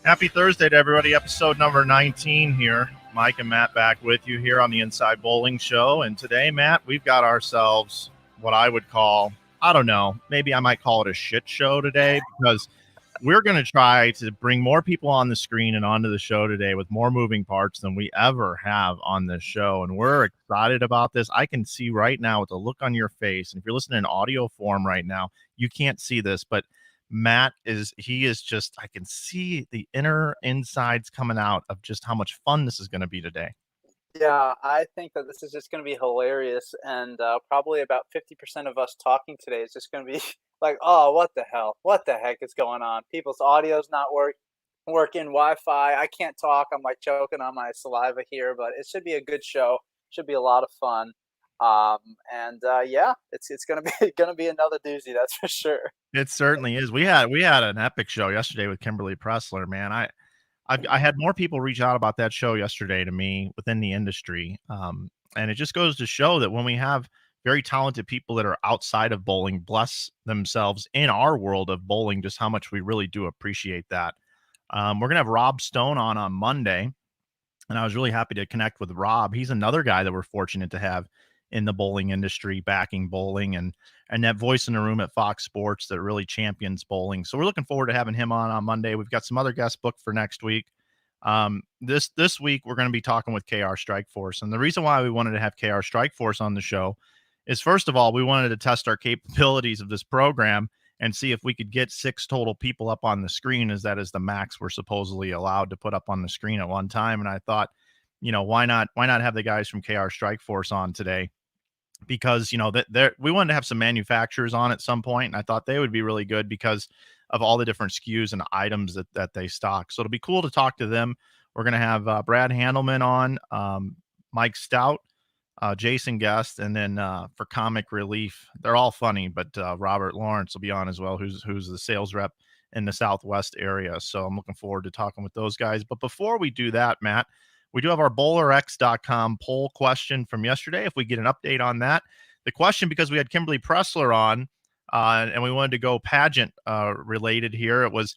Happy Thursday to everybody. Episode number 19 here. Mike and Matt back with you here on the Inside Bowling Show. And today, Matt, we've got ourselves what I would call, I don't know, maybe I might call it a shit show today, because we're going to try to bring more people on the screen and onto the show today with more moving parts than we ever have on this show. And we're excited about this. I can see right now with the look on your face. And if you're listening in audio form right now, you can't see this, but Matt is just, I can see the insides coming out of just how much fun this is going to be today. Yeah, I think that this is just going to be hilarious, and probably about 50% of us talking today is just going to be like, oh, what the hell? What the heck is going on? People's audio's not working, Wi-Fi. I can't talk. I'm like choking on my saliva here, but it should be a good show. Should be a lot of fun. Yeah, it's gonna be another doozy, that's for sure. It certainly is. We had an epic show yesterday with Kimberly Pressler, man. I had more people reach out about that show yesterday to me within the industry. And it just goes to show that when we have very talented people that are outside of bowling bless themselves in our world of bowling, just how much we really do appreciate that. We're going to have Rob Stone on Monday, and I was really happy to connect with Rob. He's another guy that we're fortunate to have in the bowling industry, backing bowling and that voice in the room at Fox Sports that really champions bowling. So we're looking forward to having him on Monday. We've got some other guests booked for next week. This week we're going to be talking with KR Strikeforce, and the reason why we wanted to have KR Strikeforce on the show is, first of all, we wanted to test our capabilities of this program and see if we could get 6 total people up on the screen, as that is the max we're supposedly allowed to put up on the screen at one time. And I thought, why not have the guys from KR Strikeforce on today? Because we wanted to have some manufacturers on at some point, and I thought they would be really good because of all the different SKUs and items that they stock. So it'll be cool to talk to them. We're going to have Brad Handelman on, Mike Stout, Jason Guest, and then for comic relief, they're all funny, but Robert Lawrence will be on as well, who's the sales rep in the Southwest area. So I'm looking forward to talking with those guys. But before we do that, Matt, we do have our bowlerx.com poll question from yesterday. If we get an update on that, the question, because we had Kimberly Pressler on, and we wanted to go pageant related here. It was,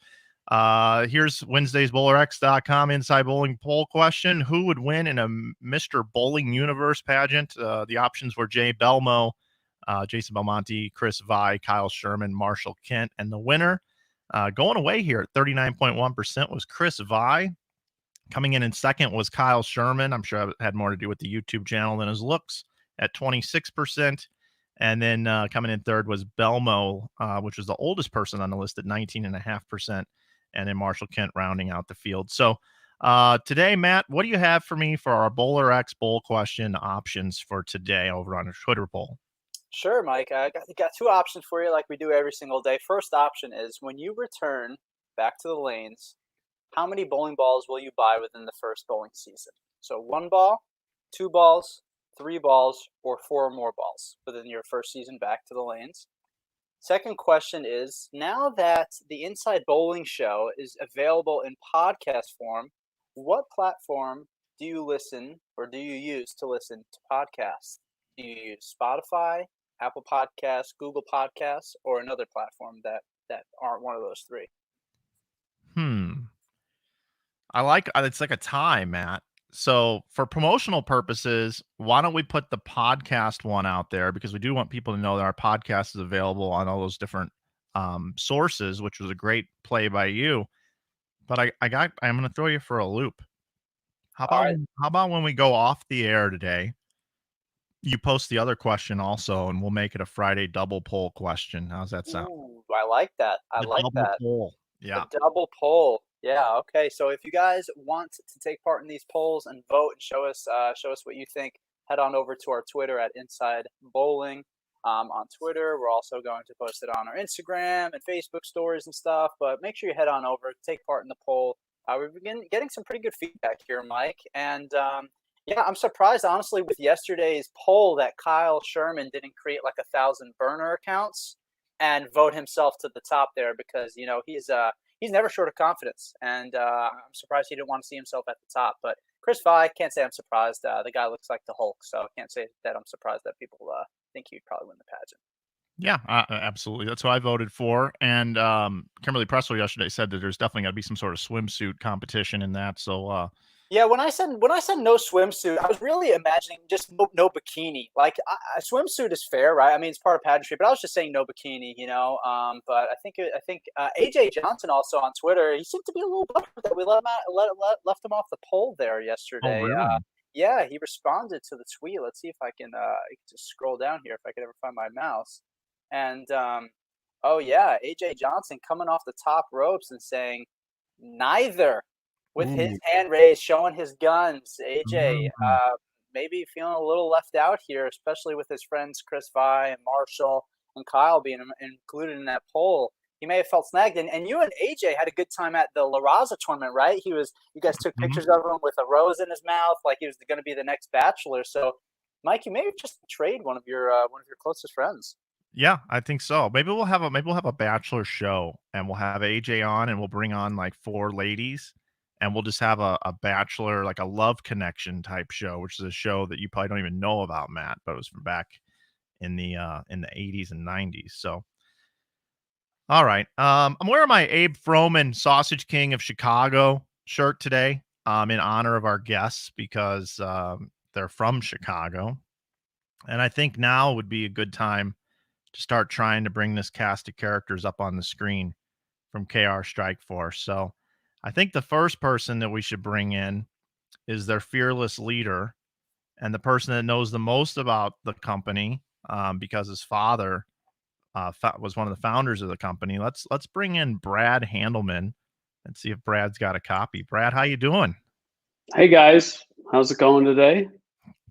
here's Wednesday's bowlerx.com inside bowling poll question. Who would win in a Mr. Bowling Universe pageant? The options were Jay Belmo, Jason Belmonte, Chris Vi, Kyle Sherman, Marshall Kent. And the winner going away here at 39.1% was Chris Vi. Coming in second was Kyle Sherman. I'm sure it had more to do with the YouTube channel than his looks at 26%. And then coming in third was Belmo, which was the oldest person on the list at 19.5%. And then Marshall Kent rounding out the field. So today, Matt, what do you have for me for our Bowler X Bowl question options for today over on our Twitter poll? Sure, Mike. I got 2 options for you like we do every single day. First option is, when you return back to the lanes, how many bowling balls will you buy within the first bowling season? So 1 ball, 2 balls, 3 balls, or 4 or more balls within your first season back to the lanes. Second question is, now that the Inside Bowling Show is available in podcast form, what platform do you listen or do you use to listen to podcasts? Do you use Spotify, Apple Podcasts, Google Podcasts, or another platform that aren't one of those 3? It's like a tie, Matt. So for promotional purposes, why don't we put the podcast one out there? Because we do want people to know that our podcast is available on all those different sources, which was a great play by you. But I'm going to throw you for a loop. How about when we go off the air today, you post the other question also, and we'll make it a Friday double poll question. How's that sound? Ooh, I like that. I like that. Poll. Yeah. The double poll. Yeah. Okay. So if you guys want to take part in these polls and vote and show us what you think, head on over to our Twitter at Inside Bowling. On Twitter, we're also going to post it on our Instagram and Facebook stories and stuff. But make sure you head on over, take part in the poll. We've been getting some pretty good feedback here, Mike. And yeah, I'm surprised, honestly, with yesterday's poll that Kyle Sherman didn't create like 1,000 burner accounts and vote himself to the top there, because he's never short of confidence, and I'm surprised he didn't want to see himself at the top. But Chris Vi, can't say I'm surprised. The guy looks like the Hulk, so I can't say that I'm surprised that people think he'd probably win the pageant. Yeah, absolutely. That's what I voted for. And Kimberly Pressler yesterday said that there's definitely got to be some sort of swimsuit competition in that. So Yeah, when I said no swimsuit, I was really imagining just no bikini. Like a swimsuit is fair, right? I mean, it's part of pageantry, but I was just saying no bikini, you know. But I think AJ Johnson also on Twitter, he seemed to be a little bummed that we left him off the poll there oh, yesterday. really? Yeah, he responded to the tweet. Let's see if I can just scroll down here if I can ever find my mouse. And oh yeah, AJ Johnson coming off the top ropes and saying neither with his Ooh. hand raised, showing his guns. AJ, Mm. maybe feeling a little left out here, especially with his friends Chris Vi and Marshall and Kyle being included in that poll. He may have felt snagged, and you and AJ had a good time at the La Raza tournament, right? You guys took Mhm. pictures of him with a rose in his mouth, like he was going to be the next Bachelor. So, Mike, you may have just betrayed one of your closest friends. Yeah, I think so. Maybe we'll have a bachelor show and we'll have AJ on and we'll bring on like 4 ladies and we'll just have a bachelor, like a love connection type show, which is a show that you probably don't even know about, Matt, but it was from back in the 80s and 90s. So all right. I'm wearing my Abe Froman Sausage King of Chicago shirt today, in honor of our guests because they're from Chicago. And I think now would be a good time to start trying to bring this cast of characters up on the screen from KR Strikeforce. So I think the first person that we should bring in is their fearless leader and the person that knows the most about the company, because his father was one of the founders of the company. Let's bring in Brad Handelman and see if Brad's got a copy. Brad, how you doing? Hey guys, how's it going today?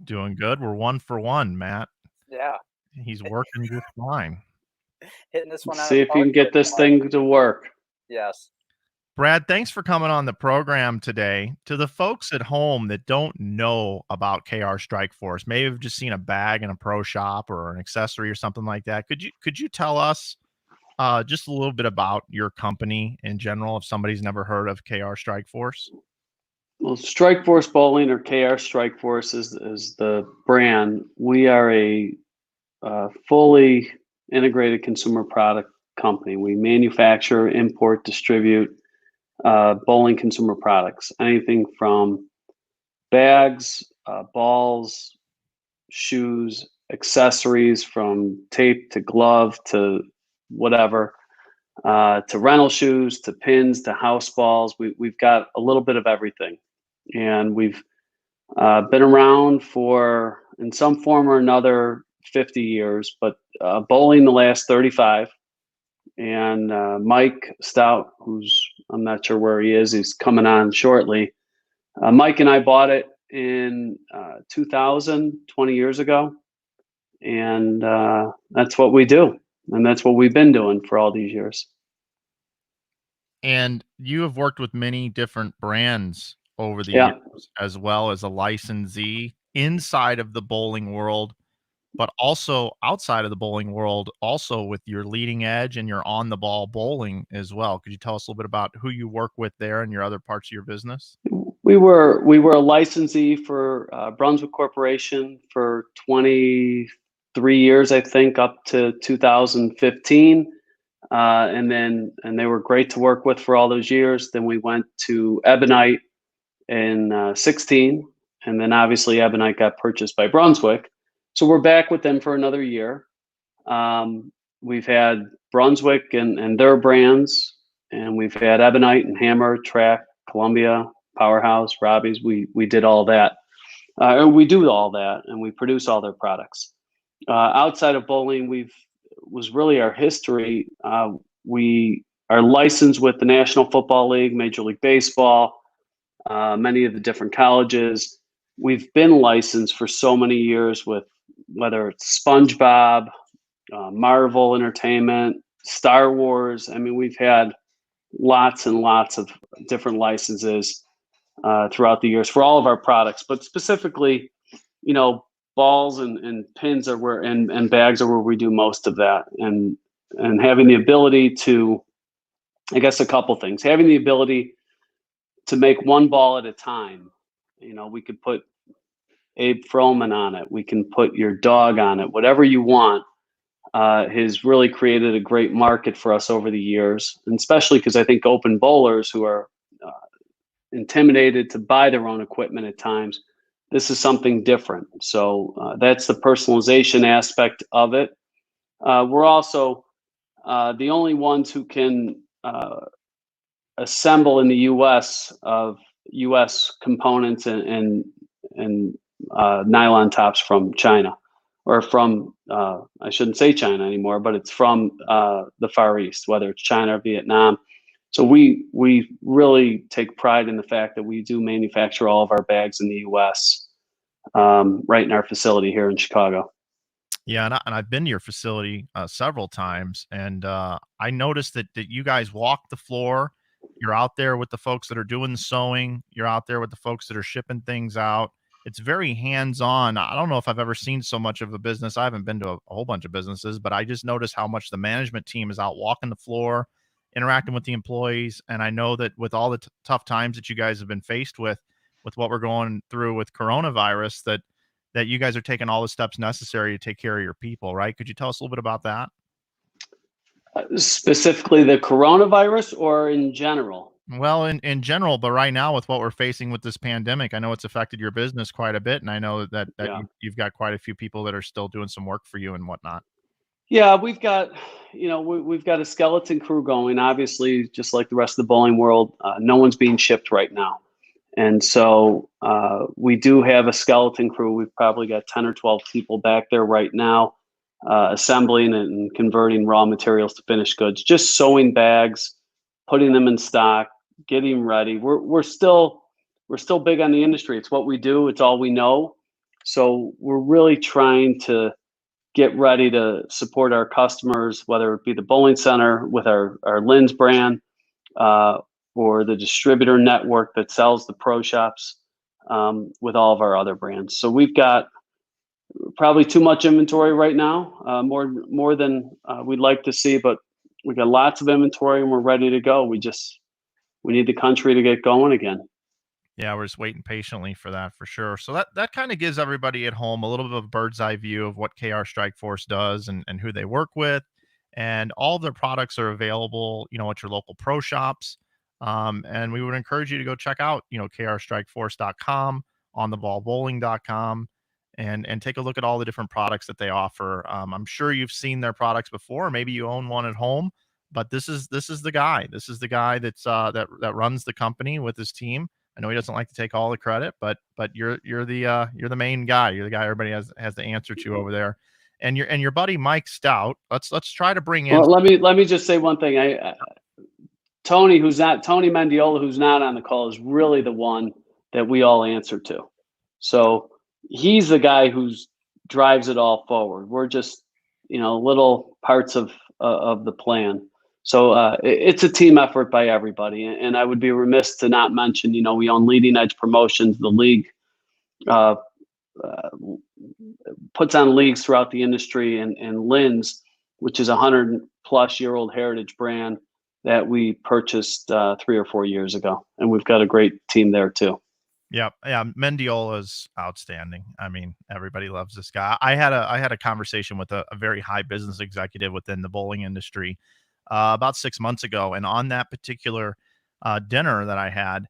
Doing good. We're 1 for 1, Matt. Yeah, He's working just fine. hitting this one Let's out see of the if you park can there, get this Mike. thing to work. Yes. Brad, thanks for coming on the program today. To the folks at home that don't know about KR Strikeforce, maybe have just seen a bag in a pro shop or an accessory or something like that. Could you tell us just a little bit about your company in general if somebody's never heard of KR Strikeforce? Well, Strikeforce Bowling or KR Strikeforce is the brand. We are a fully integrated consumer product company. We manufacture, import, distribute bowling consumer products. Anything from bags, balls, shoes, accessories, from tape to glove to whatever. To rental shoes, to pins, to house balls. We've got a little bit of everything. And we've been around for, in some form or another, 50 years, but bowling the last 35. And Mike Stout, who's, I'm not sure where he is, he's coming on shortly. Mike and I bought it in 2000, 20 years ago. And that's what we do. And that's what we've been doing for all these years. And you have worked with many different brands over the Yeah. years, as well as a licensee inside of the bowling world, but also outside of the bowling world, also with your leading edge and your on the ball bowling as well. Could you tell us a little bit about who you work with there and your other parts of your business? We were a licensee for Brunswick Corporation for 23 years, I think, up to 2015. And they were great to work with for all those years. Then we went to Ebonite in 16, and then obviously Ebonite got purchased by Brunswick. So we're back with them for another year. We've had Brunswick and their brands, and we've had Ebonite and Hammer, Track, Columbia, Powerhouse, Robbie's. We did all that. We do all that, and we produce all their products. Outside of bowling, was really our history. We are licensed with the National Football League, Major League Baseball, many of the different colleges. We've been licensed for so many years with whether it's SpongeBob, Marvel Entertainment, Star Wars. I mean, we've had lots and lots of different licenses throughout the years for all of our products, but specifically, balls and pins are where and bags are where we do most of that. And having the ability to, I guess, a couple things. Having the ability to make one ball at a time. We could put Abe Froman on it. We can put your dog on it, whatever you want. has really created a great market for us over the years, and especially because I think open bowlers who are intimidated to buy their own equipment at times, this is something different. So that's the personalization aspect of it. We're also the only ones who can assemble in the U.S. of U.S. components and nylon tops from China, or from I shouldn't say China anymore, but it's from the Far East, whether it's China or Vietnam. So we really take pride in the fact that we do manufacture all of our bags in the U.S. Right in our facility here in Chicago. Yeah, and I've been to your facility several times, and I noticed that you guys walk the floor. You're out there with the folks that are doing the sewing. You're out there with the folks that are shipping things out. It's very hands-on. I don't know if I've ever seen so much of a business. I haven't been to a whole bunch of businesses, but I just noticed how much the management team is out walking the floor, interacting with the employees. And I know that with all the tough times that you guys have been faced with what we're going through with coronavirus, that you guys are taking all the steps necessary to take care of your people, right? Could you tell us a little bit about that? Specifically the coronavirus, or in general? Well, in general, but right now with what we're facing with this pandemic, I know it's affected your business quite a bit, and I know that Yeah. you've got quite a few people that are still doing some work for you and whatnot. Yeah, we've got, we've got a skeleton crew going. Obviously, just like the rest of the bowling world, no one's being shipped right now. And so we do have a skeleton crew. We've probably got 10 or 12 people back there right now, assembling and converting raw materials to finished goods, just sewing bags, putting them in stock, getting ready. We're still big on the industry. It's what we do. It's all we know. So we're really trying to get ready to support our customers, whether it be the bowling center with our Lynn's brand, or the distributor network that sells the pro shops, with all of our other brands. So we've got probably too much inventory right now, more than we'd like to see, but we got lots of inventory and we're ready to go. We need the country to get going again. Yeah, we're just waiting patiently for that, for sure. So that kind of gives everybody at home a little bit of a bird's eye view of what KR Strikeforce does and who they work with. And all of their products are available, at your local pro shops. And we would encourage you to go check out, krstrikeforce.com, ontheballbowling.com, and take a look at all the different products that they offer. I'm sure you've seen their products before. Maybe you own one at home, but this is the guy. This is the guy that's that runs the company with his team. I know he doesn't like to take all the credit, but you're the main guy. You're the guy everybody has to answer to over there. And your buddy Mike Stout. Let's try to bring in. Well, let me just say one thing. Tony Mendiola, who's not on the call, is really the one that we all answer to. So he's the guy who drives it all forward. We're just little parts of the plan. So it's a team effort by everybody. And I would be remiss to not mention, we own Leading Edge Promotions. The league puts on leagues throughout the industry, and Lynn's, which is a 100-plus-year-old heritage brand that we purchased 3 or 4 years ago. And we've got a great team there too. Yeah. Mendiola's outstanding. I mean, everybody loves this guy. I had a conversation with a very high business executive within the bowling industry about 6 months ago. And on that particular dinner that I had,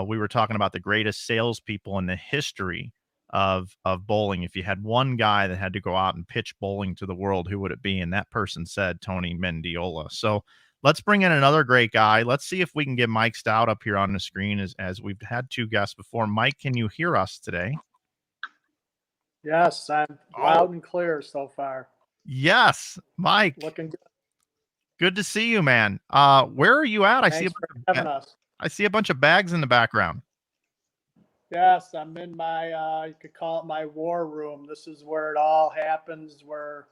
we were talking about the greatest salespeople in the history of bowling. If you had one guy that had to go out and pitch bowling to the world, who would it be? And that person said Tony Mendiola. So let's bring in another great guy. Let's see if we can get Mike Stout up here on the screen, as we've had 2 guests before. Mike, can you hear us today? Yes, I'm loud and clear so far. Yes, Mike. Looking good. Good to see you, man. Where are you at? Thanks for having us. I see a bunch of bags in the background. Yes, I'm in my, you could call it my war room. This is where it all happens, where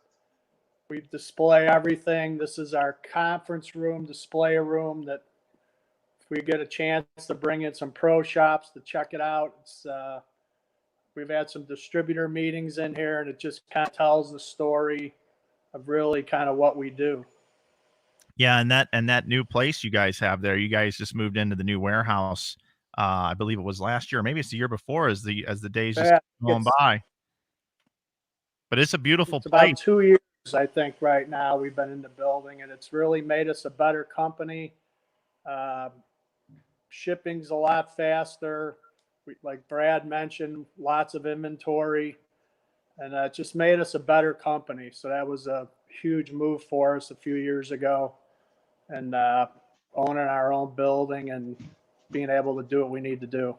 we display everything. This is our conference room, display room, that if we get a chance to bring in some pro shops to check it out, it's, we've had some distributor meetings in here, and it just kind of tells the story of really kind of what we do. Yeah, and that new place you guys have there, you guys just moved into the new warehouse. I believe it was last year, maybe it's the year before, as the days just going by. But it's a beautiful place. About 2 years. I think right now we've been in the building, and it's really made us a better company. Shipping's a lot faster. Like Brad mentioned, lots of inventory, and it just made us a better company. So that was a huge move for us a few years ago, and owning our own building and being able to do what we need to do.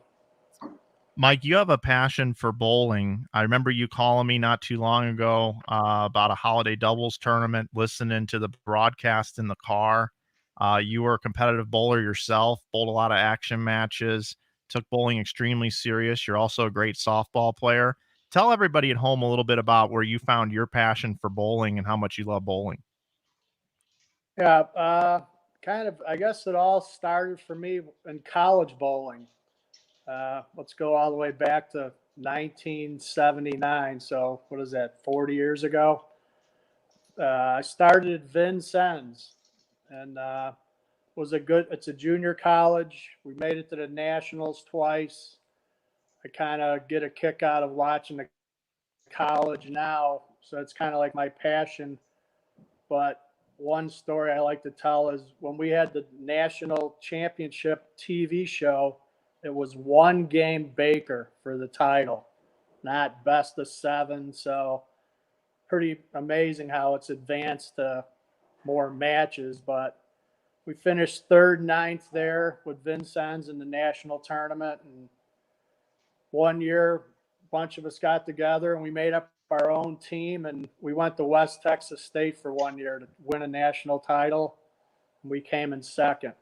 Mike, you have a passion for bowling. I remember you calling me not too long ago about a holiday doubles tournament, listening to the broadcast in the car. You were a competitive bowler yourself, bowled a lot of action matches, took bowling extremely serious. You're also a great softball player. Tell everybody at home a little bit about where you found your passion for bowling and how much you love bowling. Yeah, kind of, I guess it all started for me in college bowling. Let's go all the way back to 1979. So what is that, 40 years ago? I started at Vincennes, and it's a junior college. We made it to the nationals twice. I kind of get a kick out of watching the college now. So it's kind of like my passion. But one story I like to tell is when we had the national championship TV show, it was one game Baker for the title, not best of 7. So pretty amazing how it's advanced to more matches. But we finished 3rd, 9th there with Vincennes in the national tournament. And one year, a bunch of us got together and we made up our own team, and we went to West Texas State for 1 year to win a national title. We came in 2nd.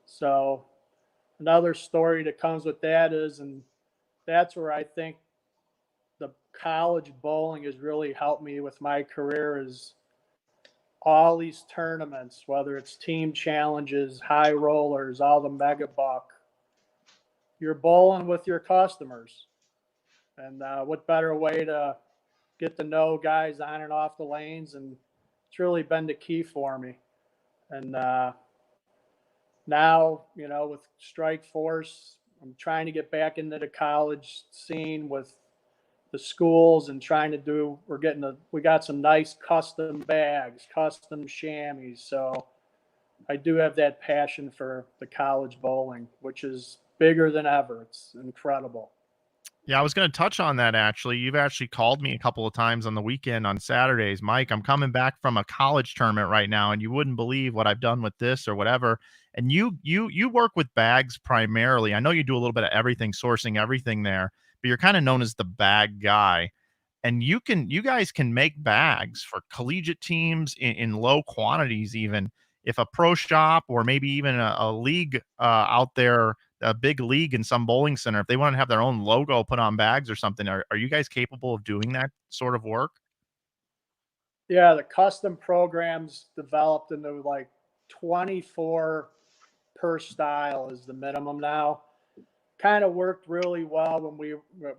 So another story that comes with that is, and that's where I think the college bowling has really helped me with my career, is all these tournaments, whether it's team challenges, high rollers, all the mega buck, you're bowling with your customers. And what better way to get to know guys on and off the lanes? And it's really been the key for me. And now, with Strikeforce, I'm trying to get back into the college scene with the schools and trying to do, we got some nice custom bags, custom chamois. So I do have that passion for the college bowling, which is bigger than ever. It's incredible. Yeah, I was going to touch on that, actually. You've actually called me a couple of times on the weekend on Saturdays. Mike, I'm coming back from a college tournament right now, and you wouldn't believe what I've done with this or whatever. And you work with bags primarily. I know you do a little bit of everything, sourcing everything there, but you're kind of known as the bag guy. And you guys can make bags for collegiate teams in low quantities, even if a pro shop or maybe even a league out there, a big league in some bowling center, if they want to have their own logo put on bags or something, are you guys capable of doing that sort of work? Yeah, the custom programs developed into like 24 per style is the minimum now. Kind of worked really well when we were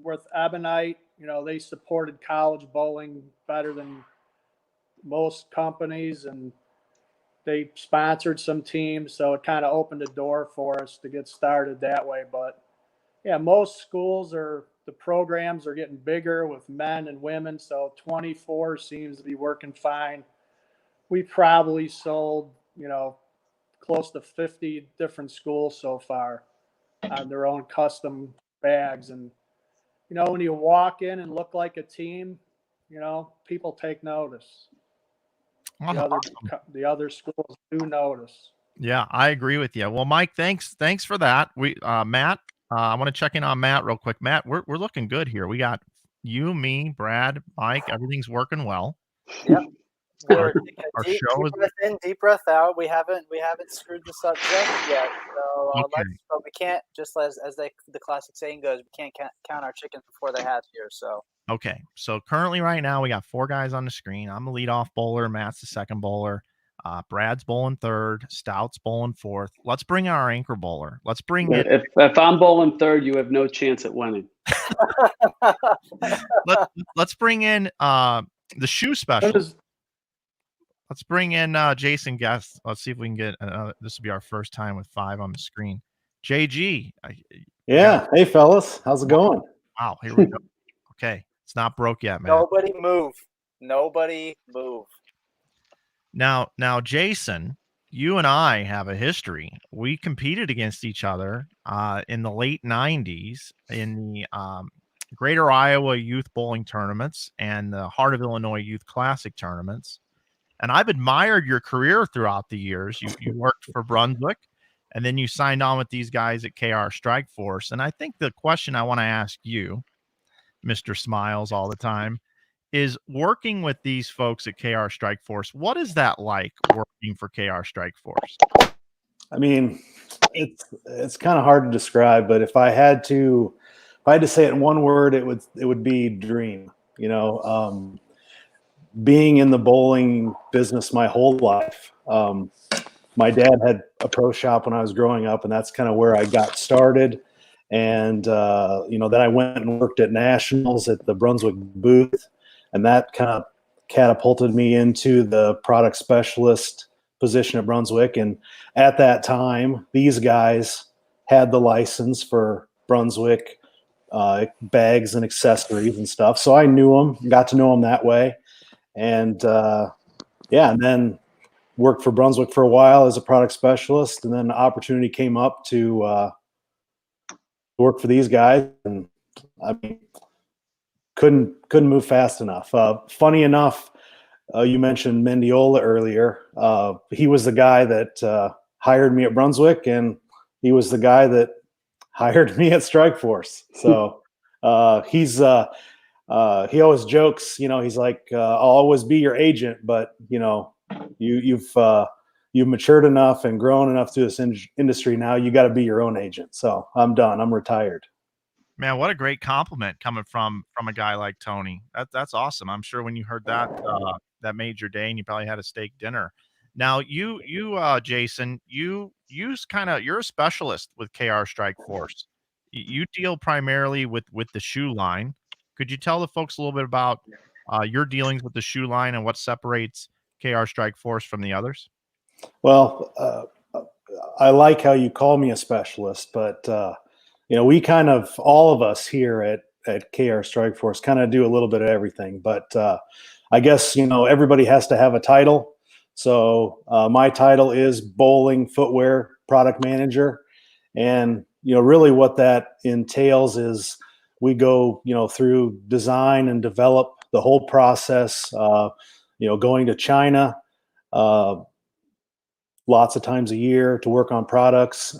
with Ebonite. They supported college bowling better than most companies, and they sponsored some teams, so it kind of opened a door for us to get started that way. But yeah, most schools the programs are getting bigger with men and women, so 24 seems to be working fine. We probably sold, close to 50 different schools so far on their own custom bags. And, when you walk in and look like a team, people take notice. The other schools do notice. Yeah, I agree with you. Well, Mike, thanks for that. We Matt, I want to check in on Matt real quick. Matt, we're looking good here. We got you, me, Brad, Mike. Everything's working well. Yep. Our deep show is breath in, deep breath out. We haven't screwed this up just yet. So okay. but we can't, just as the classic saying goes, we can't count our chickens before they hatch here. So Okay, so currently right now we got 4 guys on the screen. I'm the leadoff bowler. Matt's the second bowler. Brad's bowling 3rd. Stout's bowling 4th. Let's bring our anchor bowler. Let's bring in. If I'm bowling 3rd, you have no chance at winning. Let's bring in the shoe specialist. Let's bring in Jason Guest. Let's see if we can get this will be our first time with 5 on the screen. JG. Yeah. Hey, fellas. How's it going? Wow. Here we go. Okay. It's not broke yet, man. Nobody move. Nobody move. Now, Jason, you and I have a history. We competed against each other in the late '90s in the Greater Iowa Youth Bowling Tournaments and the Heart of Illinois Youth Classic tournaments. And I've admired your career throughout the years. You worked for Brunswick, and then you signed on with these guys at KR Strikeforce. And I think the question I want to ask you, Mr. Smiles all the time, is working with these folks at KR Strikeforce. What is that like working for KR Strikeforce? I mean, it's kind of hard to describe, but if I had to say it in one word, it would be dream. You know, being in the bowling business my whole life. My dad had a pro shop when I was growing up, and that's kind of where I got started. And you know, then I went and worked at Nationals at the Brunswick booth, and that kind of catapulted me into the product specialist position at Brunswick. And at that time, these guys had the license for Brunswick bags and accessories and stuff. So I knew them, got to know them that way. And yeah, and then worked for Brunswick for a while as a product specialist. And then the opportunity came up to work for these guys. And I mean, couldn't move fast enough. Funny enough, you mentioned Mendiola earlier. He was the guy that hired me at Brunswick, and he was the guy that hired me at Strikeforce. So he always jokes, you know, he's like, I'll always be your agent, but you know, you've matured enough and grown enough through this industry. Now you got to be your own agent. So I'm done. I'm retired. Man, what a great compliment coming from a guy like Tony. That's awesome. I'm sure when you heard that, that made your day, and you probably had a steak dinner. Now, you Jason, you're a specialist with KR Strikeforce. You deal primarily with the shoe line. Could you tell the folks a little bit about your dealings with the shoe line and what separates KR Strikeforce from the others? Well, I like how you call me a specialist, but you know, we kind of, all of us here at KR Strikeforce kind of do a little bit of everything. But I guess, you know, everybody has to have a title. So my title is Bowling Footwear Product Manager. And, you know, really what that entails is we go, you know, through design and develop the whole process, you know, going to China lots of times a year to work on products.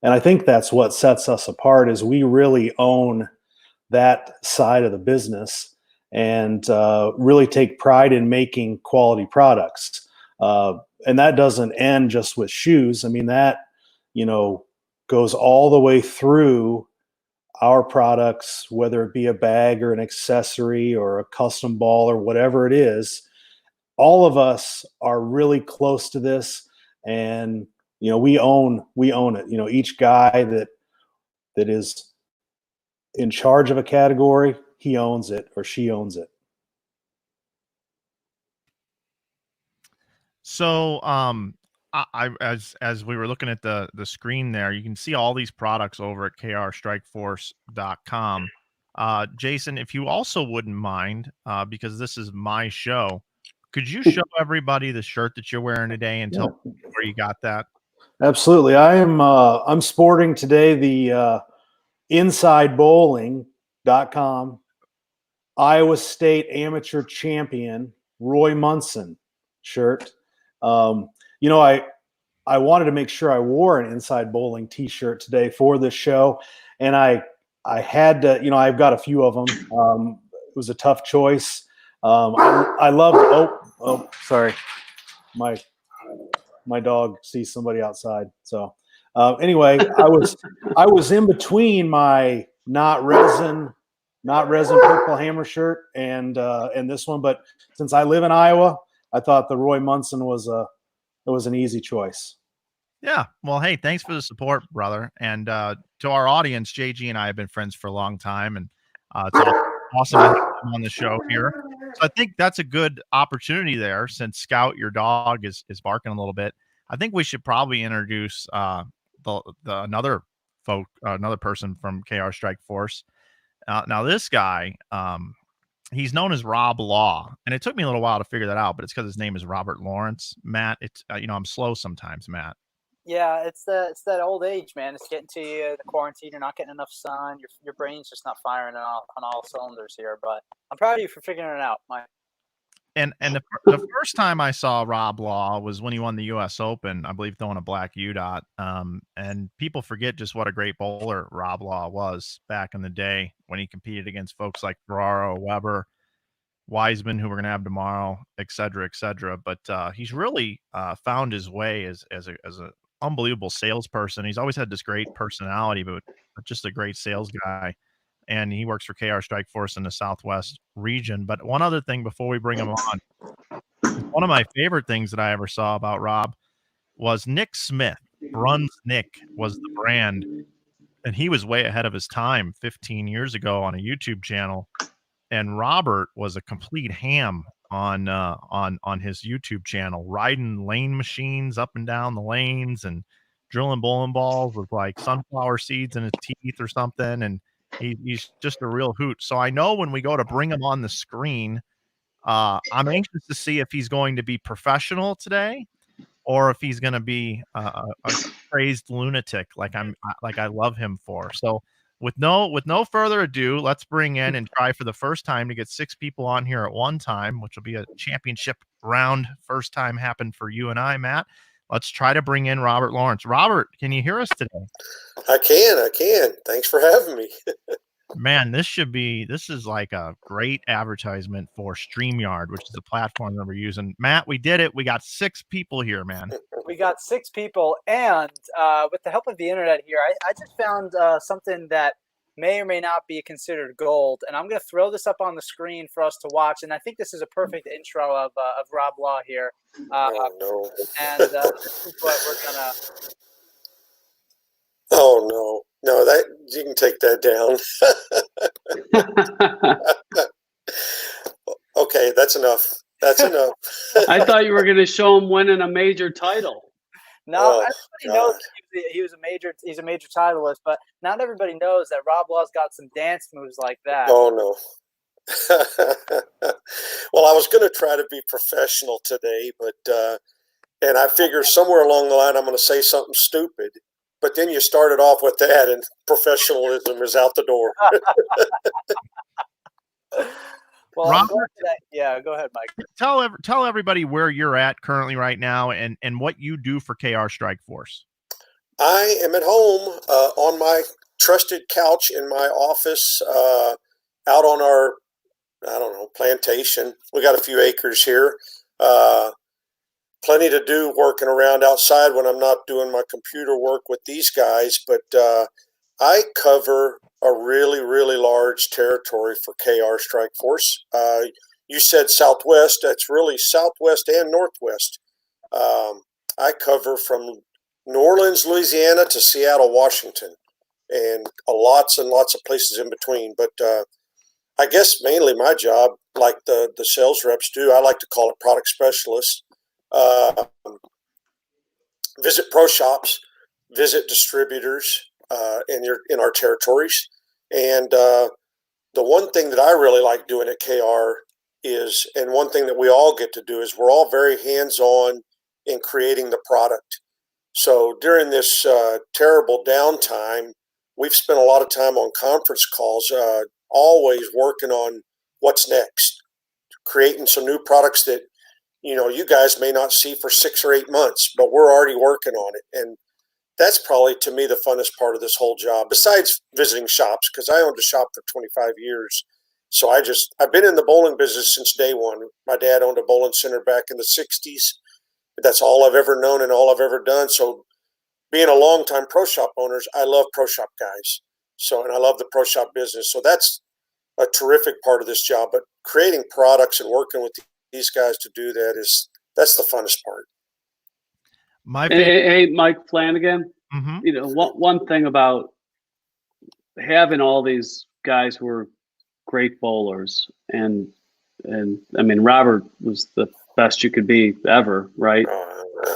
And I think that's what sets us apart is we really own that side of the business and really take pride in making quality products. And that doesn't end just with shoes. I mean, that, you know, goes all the way through our products, whether it be a bag or an accessory or a custom ball or whatever it is. All of us are really close to this, and you know, we own it. You know, each guy that is in charge of a category, he owns it or she owns it. So, I as we were looking at the screen there, you can see all these products over at krstrikeforce.com. Jason, if you also wouldn't mind, because this is my show, could you show everybody the shirt that you're wearing today and tell me where you got that? Absolutely. I'm sporting today the InsideBowling.com Iowa State Amateur Champion Roy Munson shirt. You know, I wanted to make sure I wore an Inside Bowling t-shirt today for this show, and I had to, you know, I've got a few of them. It was a tough choice. I loved. Oh, sorry, my dog sees somebody outside. So anyway, I was in between my not resin purple hammer shirt and this one, but since I live in Iowa, I thought the Roy Munson was an easy choice. Yeah. Well, hey, thanks for the support, brother. And to our audience, JG and I have been friends for a long time, and it's awesome to have him on the show here. So I think that's a good opportunity there. Since Scout, your dog, is barking a little bit, I think we should probably introduce another person from KR Strikeforce. Now this guy, he's known as Rob Law, and it took me a little while to figure that out, but it's because his name is Robert Lawrence. Matt, it's I'm slow sometimes, Matt. Yeah, it's that old age, man. It's getting to you. The quarantine, you're not getting enough sun. Your brain's just not firing on all cylinders here. But I'm proud of you for figuring it out, Mike. And the first time I saw Rob Law was when he won the U.S. Open, I believe, throwing a black U-dot. And people forget just what a great bowler Rob Law was back in the day when he competed against folks like Ferraro, Weber, Wiseman, who we're going to have tomorrow, et cetera, et cetera. But he's really found his way as an unbelievable salesperson. He's always had this great personality, but just a great sales guy. And he works for KR Strikeforce in the Southwest region. But one other thing before we bring him on, one of my favorite things that I ever saw about Rob was Nick Smith. Brunswick was the brand, and he was way ahead of his time 15 years ago on a YouTube channel. And Robert was a complete ham on his YouTube channel, riding lane machines up and down the lanes and drilling bowling balls with like sunflower seeds in his teeth or something. And he's just a real hoot. So I know when we go to bring him on the screen, I'm anxious to see if he's going to be professional today or if he's going to be a crazed lunatic like I love him for. So with no further ado, let's bring in and try for the first time to get 6 people on here at one time, which will be a championship round. First time happened for you and I, Matt. Let's try to bring in Robert Lawrence. Robert, can you hear us today? I can. Thanks for having me. Man, this is like a great advertisement for StreamYard, which is the platform that we're using. Matt, we did it. We got 6 people here, man. We got 6 people, and with the help of the internet here, I just found something that may or may not be considered gold, and I'm going to throw this up on the screen for us to watch. And I think this is a perfect intro of Rob Law here. Oh no! And this is what we're gonna. Oh no! That you can take that down. Okay, that's enough. That's enough. I thought you were going to show him winning a major title. No, everybody knows he's a major titleist, but not everybody knows that Rob Law's got some dance moves like that. Oh no. Well, I was going to try to be professional today, but and I figure somewhere along the line I'm going to say something stupid. But then you started off with that, and professionalism is out the door. Well, Robert, yeah, go ahead, Mike. Tell everybody where you're at currently right now and what you do for KR Strikeforce. I am at home on my trusted couch in my office out on our, plantation. We got a few acres here. Plenty to do working around outside when I'm not doing my computer work with these guys, but I cover a really, really large territory for KR Strikeforce. You said Southwest. That's really Southwest and Northwest. I cover from New Orleans, Louisiana to Seattle, Washington, and lots and lots of places in between. But I guess mainly my job, like the sales reps do, I like to call it product specialists. Visit pro shops, visit distributors in our territories. And the one thing that I really like doing at KR is, and one thing that we all get to do is we're all very hands-on in creating the product. So during this terrible downtime, we've spent a lot of time on conference calls, always working on what's next, creating some new products that, you guys may not see for 6 or 8 months, but we're already working on it. And that's probably, to me, the funnest part of this whole job, besides visiting shops, because I owned a shop for 25 years. So I've been in the bowling business since day one. My dad owned a bowling center back in the 60s. That's all I've ever known and all I've ever done. So being a longtime pro shop owner, I love pro shop guys. And I love the pro shop business. So that's a terrific part of this job. But creating products and working with these guys to do that's the funnest part. Hey, Mike Flanagan, Mm-hmm. one thing about having all these guys who are great bowlers, and I mean, Robert was the best you could be ever, right?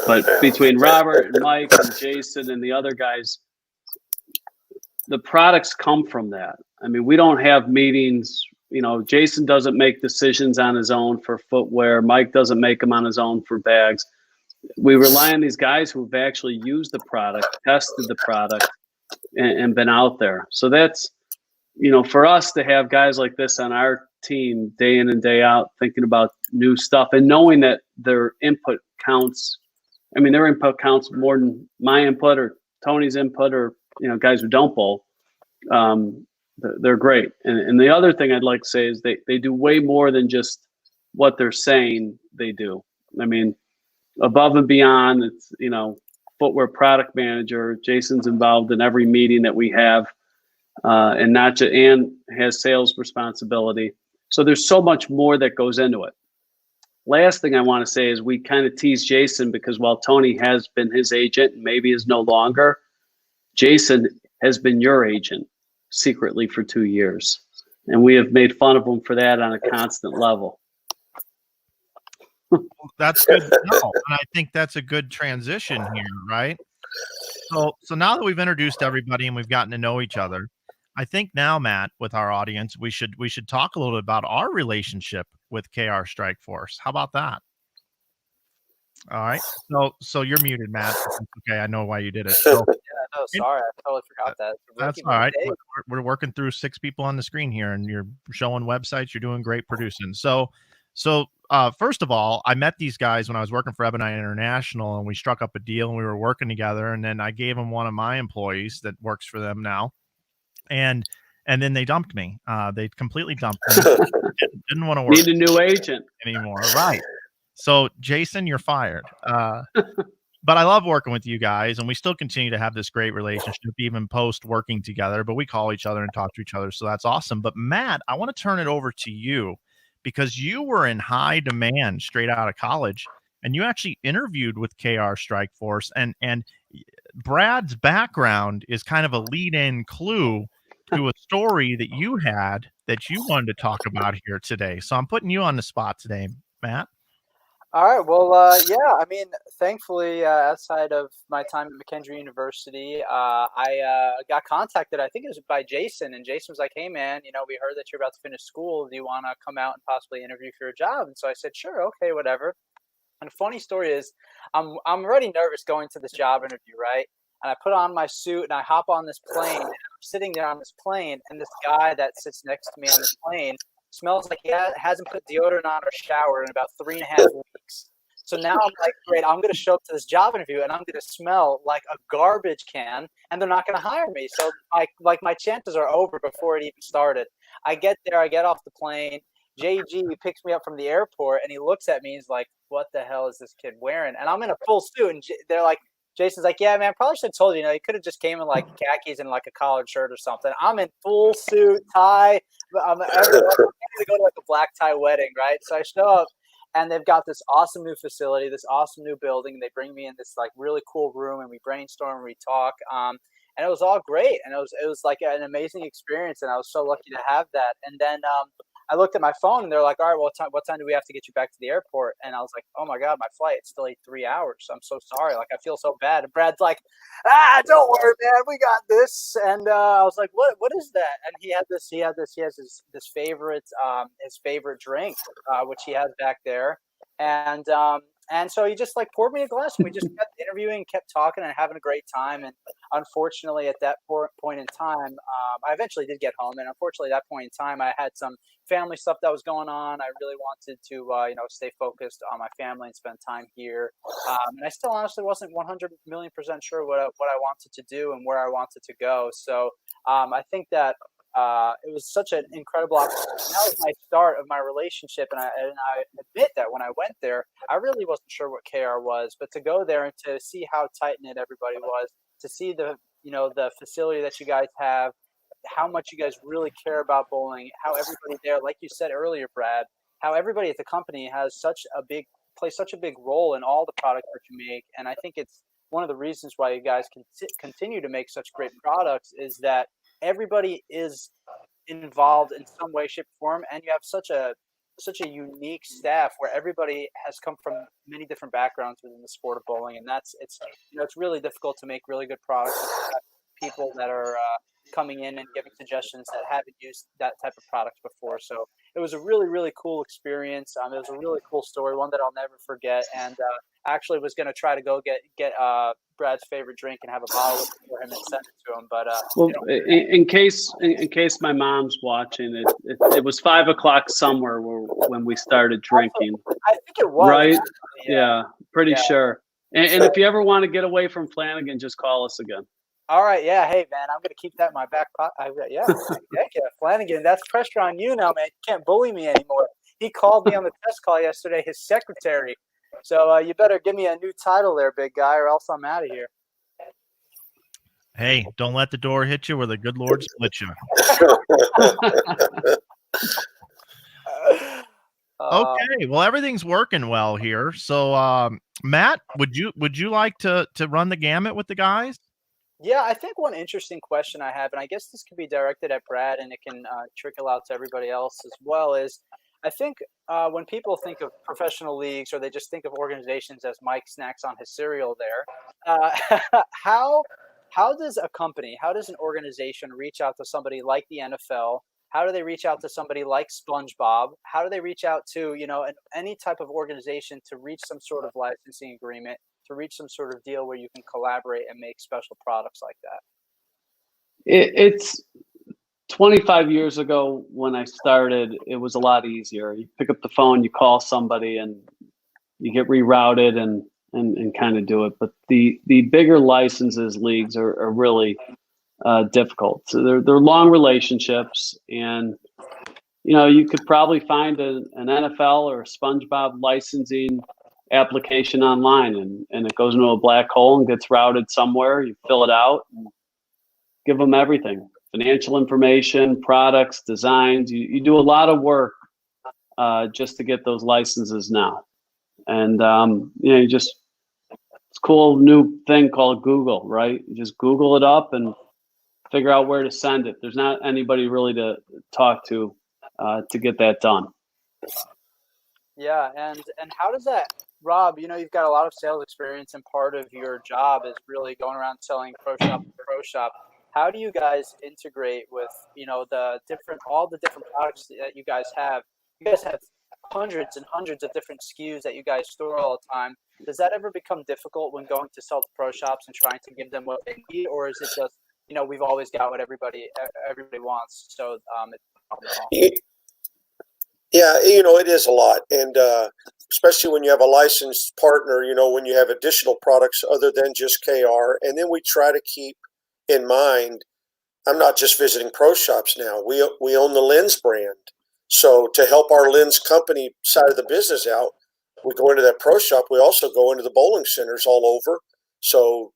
But between Robert and Mike and Jason and the other guys, the products come from that. I mean, we don't have meetings Jason doesn't make decisions on his own for footwear. Mike doesn't make them on his own for bags. We rely on these guys who've actually used the product, tested the product, and been out there. So that's, for us to have guys like this on our team day in and day out, thinking about new stuff and knowing that their input counts. I mean, their input counts more than my input or Tony's input or, guys who don't bowl. They're great. And the other thing I'd like to say is they do way more than just what they're saying they do. I mean, above and beyond, it's, footwear product manager. Jason's involved in every meeting that we have, and has sales responsibility. So there's so much more that goes into it. Last thing I want to say is we kind of tease Jason because while Tony has been his agent and maybe is no longer, Jason has been your agent secretly for 2 years. And we have made fun of him for that on a constant level. That's good to know. And I think that's a good transition here, right? So now that we've introduced everybody and we've gotten to know each other, I think now, Matt, with our audience, we should talk a little bit about our relationship with KR Strikeforce. How about that? All right. So you're muted, Matt. Okay, I know why you did it. So, sorry, I totally forgot that. That's all right. We're working through 6 people on the screen here, and you're showing websites. You're doing great producing. So first of all, I met these guys when I was working for Ebonite International, and we struck up a deal, and we were working together. And then I gave them one of my employees that works for them now, and then they dumped me. They completely dumped me. Didn't want to work. Need a new agent anymore, right? So, Jason, you're fired. But I love working with you guys, and we still continue to have this great relationship, even post working together. But we call each other and talk to each other, so that's awesome. But Matt, I want to turn it over to you because you were in high demand straight out of college, and you actually interviewed with KR Strikeforce, and Brad's background is kind of a lead-in clue to a story that you had that you wanted to talk about here today. So I'm putting you on the spot today, Matt. All right. Well, yeah. I mean, thankfully, outside of my time at McKendree University, I got contacted. I think it was by Jason, and Jason was like, "Hey, man, we heard that you're about to finish school. Do you want to come out and possibly interview for a job?" And so I said, "Sure, okay, whatever." And the funny story is, I'm already nervous going to this job interview, right? And I put on my suit and I hop on this plane. And I'm sitting there on this plane, and this guy that sits next to me on this plane smells like he hasn't put deodorant on or showered in about 3.5 weeks. So now I'm like, great, I'm going to show up to this job interview and I'm going to smell like a garbage can, and they're not going to hire me. So my chances are over before it even started. I get there, I get off the plane. JG picks me up from the airport, and he looks at me. He's like, "What the hell is this kid wearing?" And I'm in a full suit, and they're like, Jason's like, "Yeah, man, probably should have told you. You could have just came in like khakis and like a collared shirt or something." I'm in full suit, tie. I'm going to go to like a black tie wedding, right? So I show up, and they've got this awesome new facility, this awesome new building. And they bring me in this like really cool room, and we brainstorm, and we talk. And it was all great, and it was like an amazing experience, and I was so lucky to have that. And then I looked at my phone, and they're like, "All right, well, what time do we have to get you back to the airport?" And I was like, "Oh my God, my flight's delayed 3 hours. I'm so sorry. Like, I feel so bad." And Brad's like, "Don't worry, man. We got this." And I was like, "What is that?" And he has his favorite drink, which he has back there. And so he just like poured me a glass, and we just kept interviewing, kept talking, and having a great time. And unfortunately, at that point in time, I eventually did get home. And unfortunately, at that point in time, I had some family stuff that was going on. I really wanted to, stay focused on my family and spend time here. And I still honestly wasn't 100,000,000% sure what I wanted to do and where I wanted to go. So I think that it was such an incredible opportunity. That was my start of my relationship, and I admit that when I went there, I really wasn't sure what KR was, but to go there and to see how tight knit everybody was, to see the facility that you guys have, how much you guys really care about bowling, how everybody there, like you said earlier, Brad, how everybody at the company plays such a big role in all the products that you make, and I think it's one of the reasons why you guys can continue to make such great products is that everybody is involved in some way, shape, or form, and you have such a unique staff where everybody has come from many different backgrounds within the sport of bowling, and it's really difficult to make really good products with people that are coming in and giving suggestions that haven't used that type of product before. So it was a really, really cool experience. It was a really cool story, one that I'll never forget. And actually was going to try to go get Brad's favorite drink and have a bottle of it for him and send it to him. But well, in case my mom's watching, it was 5 o'clock somewhere when we started drinking. I think it was. Right? Actually, yeah, pretty sure. And if you ever want to get away from Flanagan, just call us again. All right, yeah. Hey, man, I'm gonna keep that in my back pocket. Yeah, Flanagan. That's pressure on you now, man. You can't bully me anymore. He called me on the test call yesterday. His secretary. So you better give me a new title there, big guy, or else I'm out of here. Hey, don't let the door hit you, or the good Lord split you. Okay, well, everything's working well here. So, Matt, would you like to run the gamut with the guys? Yeah, I think one interesting question I have, and I guess this could be directed at Brad, and it can trickle out to everybody else as well, is I think when people think of professional leagues, or they just think of organizations as Mike snacks on his cereal there, how does a company, how does an organization reach out to somebody like the NFL? How do they reach out to somebody like SpongeBob? How do they reach out to, any type of organization to reach some sort of licensing agreement, to reach some sort of deal where you can collaborate and make special products like that? It's 25 years ago when I started, it was a lot easier. You pick up the phone, you call somebody, and you get rerouted and kind of do it. But the bigger licenses leagues are really difficult. So they're long relationships, and you could probably find an NFL or a SpongeBob licensing application online, and it goes into a black hole and gets routed somewhere. You fill it out and give them everything: financial information, products, designs. You do a lot of work just to get those licenses now. And it's a cool new thing called Google, right? You just Google it up and figure out where to send it. There's not anybody really to talk to get that done. Yeah, and how does that, Rob, you've got a lot of sales experience, and part of your job is really going around selling pro shop to pro shop. How do you guys integrate with, all the different products that you guys have? You guys have hundreds and hundreds of different SKUs that you guys store all the time. Does that ever become difficult when going to sell to pro shops and trying to give them what they need, or is it just, we've always got what everybody wants, so Yeah, it is a lot, and especially when you have a licensed partner, when you have additional products other than just KR, and then we try to keep in mind, I'm not just visiting pro shops now. We own the lens brand, so to help our lens company side of the business out, we go into that pro shop. We also go into the bowling centers all over. So,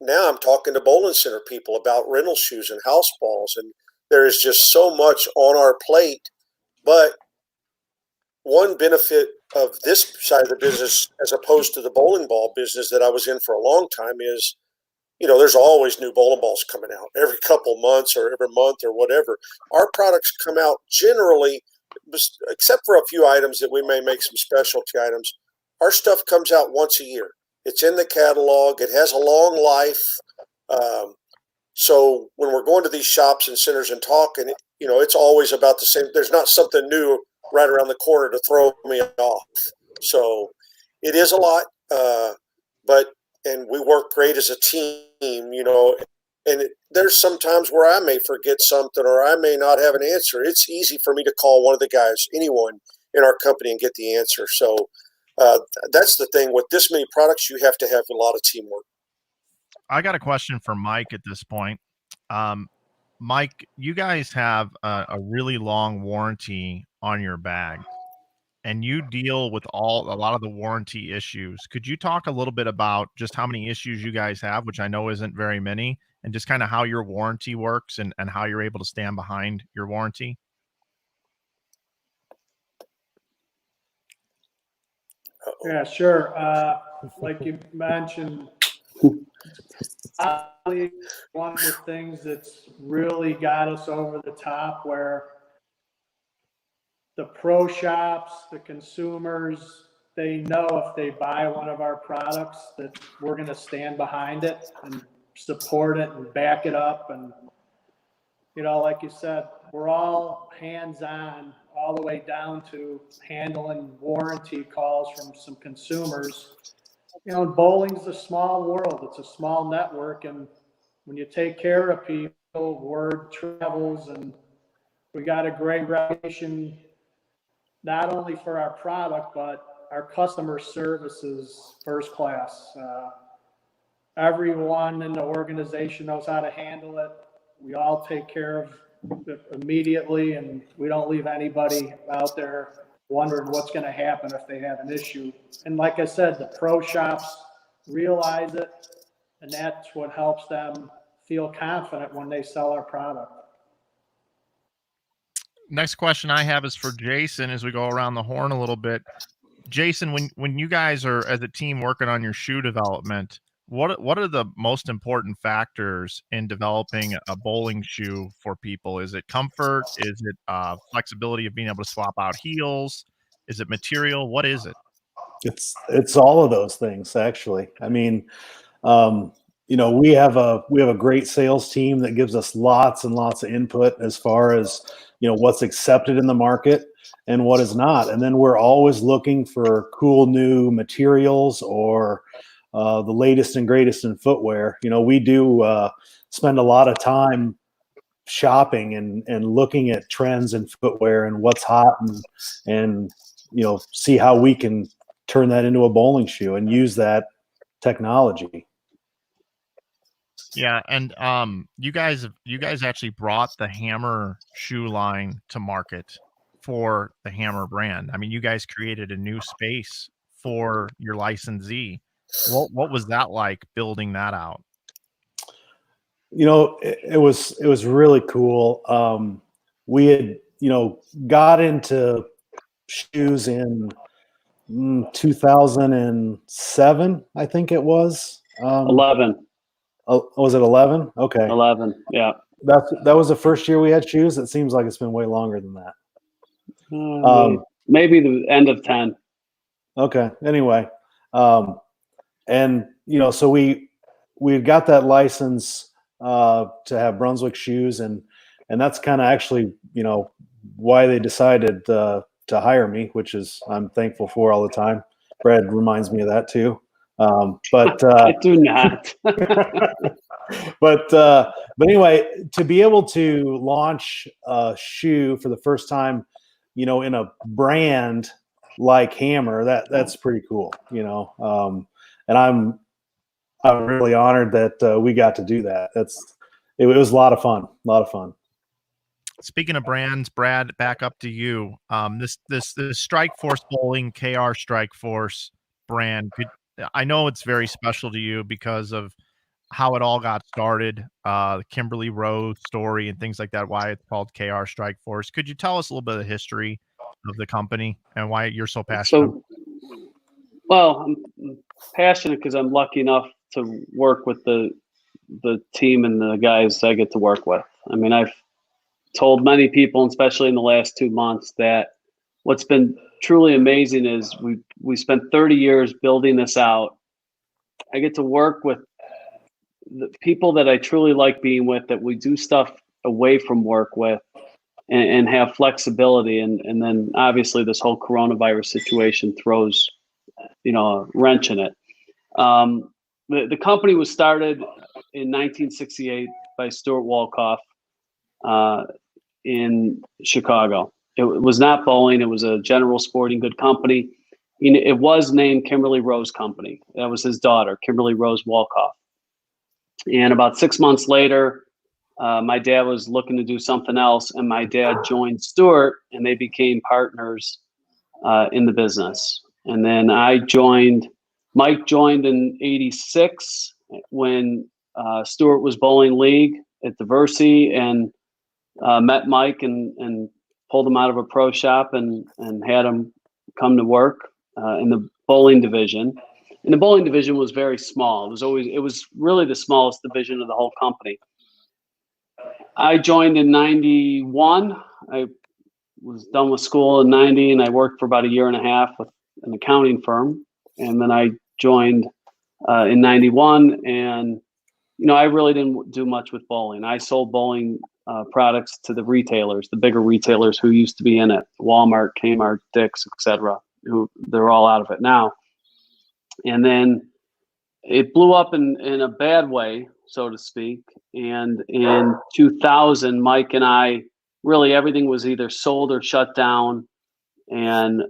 now I'm talking to bowling center people about rental shoes and house balls, and there is just so much on our plate. But one benefit of this side of the business, as opposed to the bowling ball business that I was in for a long time, is, there's always new bowling balls coming out every couple months or every month or whatever. Our products come out generally, except for a few items that we may make some specialty items, our stuff comes out once a year. It's in the catalog. It has a long life. So when we're going to these shops and centers and talking, it's always about the same. There's not something new right around the corner to throw me off. So it is a lot, and we work great as a team, and there's some times where I may forget something or I may not have an answer. It's easy for me to call one of the guys, anyone in our company, and get the answer. So that's the thing. With this many products, you have to have a lot of teamwork. I got a question for Mike at this point. Mike, you guys have a really long warranty on your bag, and you deal with a lot of the warranty issues. Could you talk a little bit about just how many issues you guys have, which I know isn't very many, and just kind of how your warranty works and how you're able to stand behind your warranty? Yeah, sure. Like you mentioned, one of the things that's really got us over the top, where the pro shops, the consumers, they know if they buy one of our products that we're going to stand behind it and support it and back it up. And, you know, like you said, we're all hands-on all the way down to handling warranty calls from some consumers. You know, bowling's a small world. It's a small network. And when you take care of people, word travels, and we got a great reputation, not only for our product, but our customer service is first class. Everyone in the organization knows how to handle it. We all take care of it immediately, and we don't leave anybody out there wondering what's going to happen if they have an issue. And like I said, the pro shops realize it, and that's what helps them feel confident when they sell our product. Next question I have is for Jason as we go around the horn a little bit. Jason, when you guys are as a team working on your shoe development, what are the most important factors in developing a bowling shoe for people? Is it comfort? Is it flexibility of being able to swap out heels? Is it material? What is it? It's all of those things, actually. I mean, you know, we have a great sales team that gives us lots and lots of input as far as, you know, what's accepted in the market and what is not. And then we're always looking for cool new materials or the latest and greatest in footwear. You know, we do spend a lot of time shopping and looking at trends in footwear and what's hot and you know, see how we can turn that into a bowling shoe and use that technology. Yeah, and you guys actually brought the Hammer shoe line to market for the Hammer brand. I mean, you guys created a new space for your licensee. What was that like building that out? You know, it was really cool. We had, you know, got into shoes in 2007, I think it was. 11. Was it 11? Okay. 11. Yeah. That was the first year we had shoes. It seems like it's been way longer than that. Maybe the end of 10. Okay. Anyway, and you know, so we got that license to have Brunswick Shoes, and that's kind of actually, you know, why they decided to hire me, which is I'm thankful for all the time. Brad reminds me of that too. But I do not. but anyway, to be able to launch a shoe for the first time, you know, in a brand like Hammer, that's pretty cool, you know. And I'm really honored that we got to do that. It was a lot of fun. Speaking of brands, Brad, back up to you. This Strikeforce Bowling KR Strikeforce brand, I know it's very special to you because of how it all got started, the Kimberly Rose story and things like that, why it's called KR Strikeforce. Could you tell us a little bit of the history of the company and why you're so passionate? Well, I'm passionate because I'm lucky enough to work with the team and the guys I get to work with. I mean, I've told many people, especially in the last 2 months, that what's been truly amazing is we spent 30 years building this out. I get to work with the people that I truly like being with, that we do stuff away from work with and have flexibility. And then obviously this whole coronavirus situation throws, you know, a wrench in it. The company was started in 1968 by Stuart Wolkoff in Chicago. It was not bowling. It was a general sporting good company. It was named Kimberly Rose Company. That was his daughter, Kimberly Rose Wolkoff. And about 6 months later, my dad was looking to do something else, and my dad joined Stuart, and they became partners in the business. And then Mike joined in '86 when Stuart was bowling league at Diversity, and met Mike and pulled him out of a pro shop and had him come to work in the bowling division. And the bowling division was very small. It was really the smallest division of the whole company. I joined in 91. I was done with school in 90, and I worked for about a year and a half with an accounting firm. And then I joined in 91, and I really didn't do much with bowling. I sold bowling products to the retailers, the bigger retailers who used to be in it, Walmart, Kmart, Dick's, etc. Who they're all out of it now. And then it blew up in a bad way, so to speak. And in 2000, Mike and I, really everything was either sold or shut down. And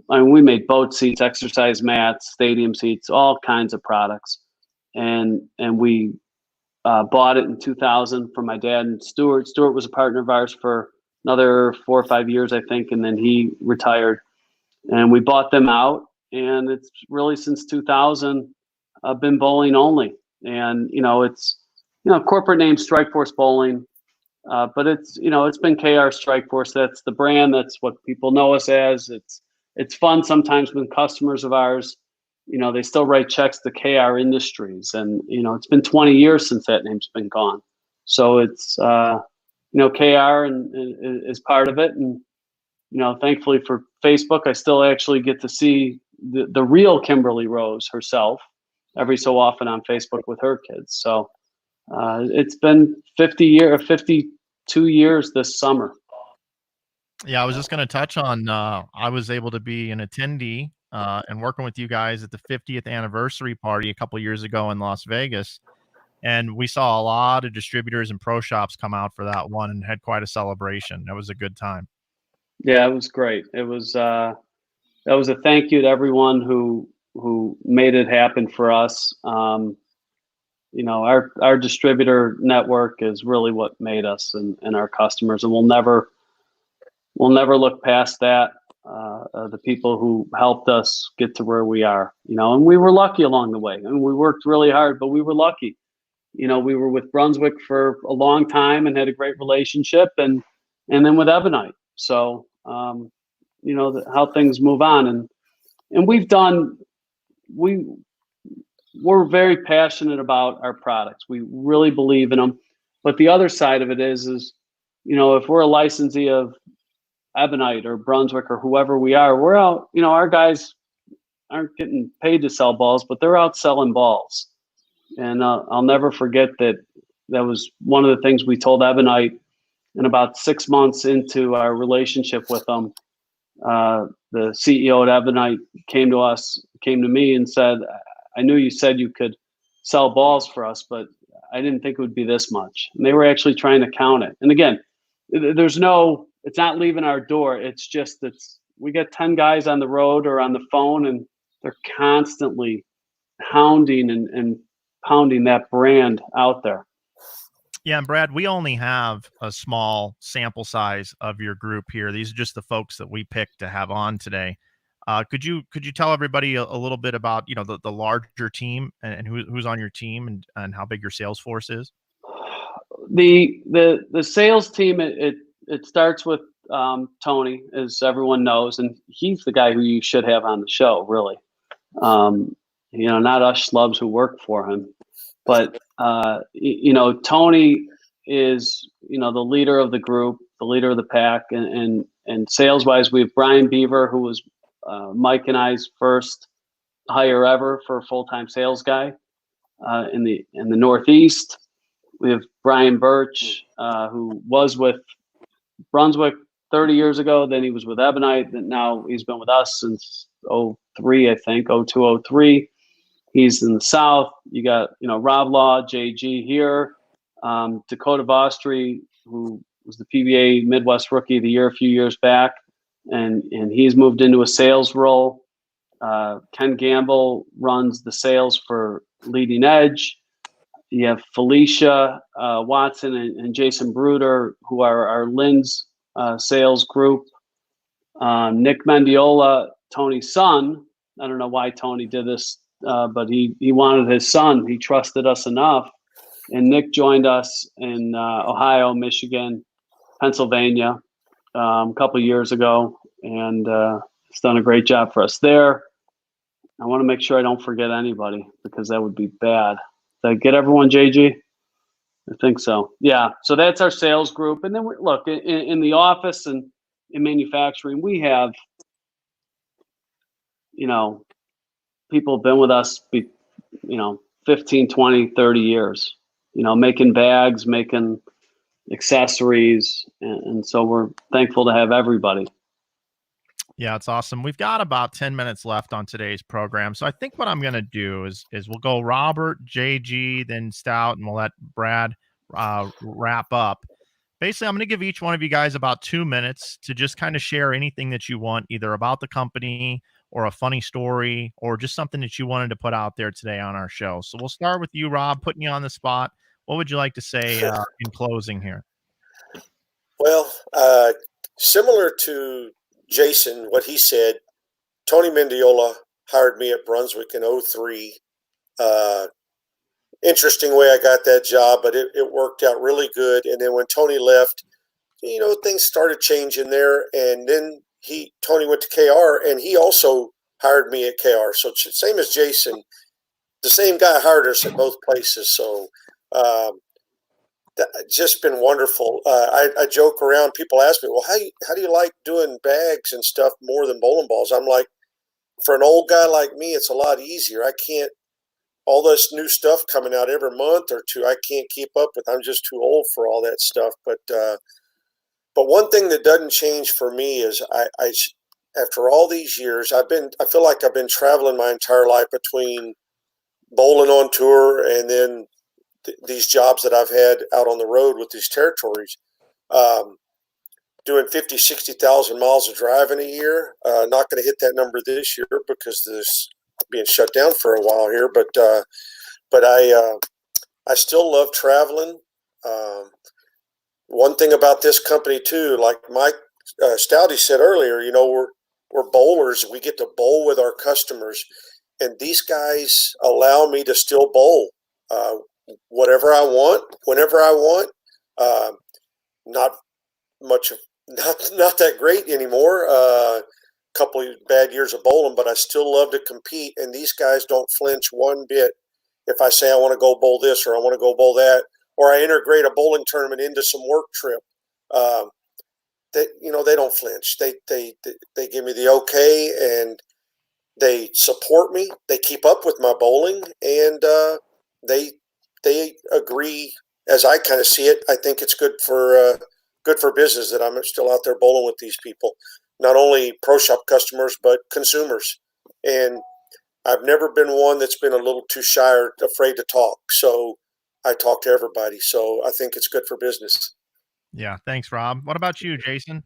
we made boat seats, exercise mats, stadium seats, all kinds of products. And we bought it in 2000 from my dad and Stuart. Stuart was a partner of ours for another 4 or 5 years, I think, and then he retired. And we bought them out, and it's really since 2000 been bowling only. And it's corporate name Strikeforce Bowling, but it's been KR Strikeforce. That's the brand. That's what people know us as. It's fun sometimes when customers of ours, they still write checks to KR Industries, and it's been 20 years since that name's been gone. So it's KR and is part of it, and thankfully for Facebook, I still actually get to see the real Kimberly Rose herself every so often on Facebook with her kids. So it's been 52 years this summer. Yeah, I was just going to touch on. I was able to be an attendee and working with you guys at the 50th anniversary party a couple years ago in Las Vegas, and we saw a lot of distributors and pro shops come out for that one and had quite a celebration. That was a good time. Yeah, it was great. It was that was a thank you to everyone who made it happen for us. Our distributor network is really what made us and our customers, and we'll never look past that. The people who helped us get to where we are, and we were lucky along the way. I mean, we worked really hard, but we were lucky. We were with Brunswick for a long time and had a great relationship, and then with Ebonite. So, how things move on, and we're very passionate about our products. We really believe in them. But the other side of it is if we're a licensee of Ebonite or Brunswick or whoever we are, we're out, our guys aren't getting paid to sell balls, but they're out selling balls. And I'll never forget that was one of the things we told Ebonite. And about 6 months into our relationship with them, the CEO at Ebonite came to me and said, I knew you said you could sell balls for us, but I didn't think it would be this much. And they were actually trying to count it. And again, it's not leaving our door. It's just we get 10 guys on the road or on the phone, and they're constantly hounding and pounding that brand out there. Yeah, and Brad, we only have a small sample size of your group here. These are just the folks that we picked to have on today. Could you tell everybody a little bit about the larger team and who's on your team and how big your sales force is? The sales team it starts with Tony, as everyone knows, and he's the guy who you should have on the show, really. Not us schlubs who work for him. But Tony is the leader of the group, the leader of the pack, and sales wise, we have Brian Beaver, who was Mike and I's first hire ever for a full-time sales guy in the Northeast. We have Brian Birch, who was with Brunswick 30 years ago. Then he was with Ebonite. And now he's been with us since 03, I think, 02, 03. He's in the South. You got, Rob Law, JG here, Dakota Vostry, who was the PBA Midwest Rookie of the Year a few years back, and he's moved into a sales role. Ken Gamble runs the sales for Leading Edge. You have Felicia Watson and Jason Bruder, who are our Lynn's sales group. Nick Mendiola, Tony's son. I don't know why Tony did this. But he wanted his son. He trusted us enough. And Nick joined us in Ohio, Michigan, Pennsylvania a couple of years ago. And he's done a great job for us there. I want to make sure I don't forget anybody because that would be bad. Did I get everyone, JG? I think so. Yeah. So that's our sales group. And then look, in the office and in manufacturing, we have, people have been with us, 15, 20, 30 years. making bags, making accessories. And so we're thankful to have everybody. Yeah, it's awesome. We've got about 10 minutes left on today's program. So I think what I'm going to do is we'll go Robert, JG, then Stout, and we'll let Brad wrap up. Basically, I'm going to give each one of you guys about 2 minutes to just kind of share anything that you want, either about the company or a funny story or just something that you wanted to put out there today on our show. So we'll start with you, Rob, putting you on the spot. What would you like to say in closing here? Well, similar to Jason, what he said, Tony Mendiola hired me at Brunswick in 03. Interesting way I got that job, but it worked out really good. And then when Tony left, things started changing there. And then Tony went to KR, and he also hired me at KR. So same as Jason, the same guy hired us at both places. So just been wonderful. I joke around. People ask me, well, how do you like doing bags and stuff more than bowling balls? I'm like, for an old guy like me, it's a lot easier. I can't, all this new stuff coming out every month or two, I can't keep up with. I'm just too old for all that stuff. But one thing that doesn't change for me is I after all these years, I feel like I've been traveling my entire life between bowling on tour and then these jobs that I've had out on the road with these territories, doing 50, 60,000 miles of driving a year. Not going to hit that number this year because this being shut down for a while here, but I still love traveling. One thing about this company too, like Mike Stouty said earlier, we're bowlers. We get to bowl with our customers, and these guys allow me to still bowl whatever I want, whenever I want. Not that great anymore. Couple of bad years of bowling, but I still love to compete, and these guys don't flinch one bit if I say I want to go bowl this or I want to go bowl that, or I integrate a bowling tournament into some work trip. They don't flinch. They give me the okay, and they support me. They keep up with my bowling, and they agree. As I kind of see it, I think it's good for business that I'm still out there bowling with these people. Not only pro shop customers, but consumers. And I've never been one that's been a little too shy or afraid to talk. So I talk to everybody. So I think it's good for business. Yeah. Thanks, Rob. What about you, Jason?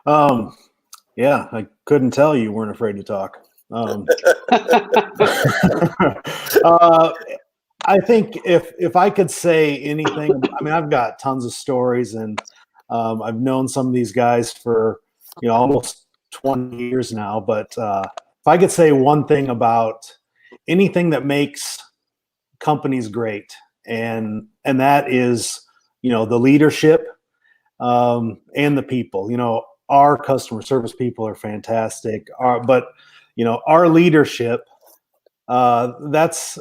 Yeah, I couldn't tell you weren't afraid to talk. I think if I could say anything, I mean, I've got tons of stories, and I've known some of these guys for almost 20 years now. But if I could say one thing about anything that makes companies great, and that is the leadership and the people. Our customer service people are fantastic. But our leadership, that's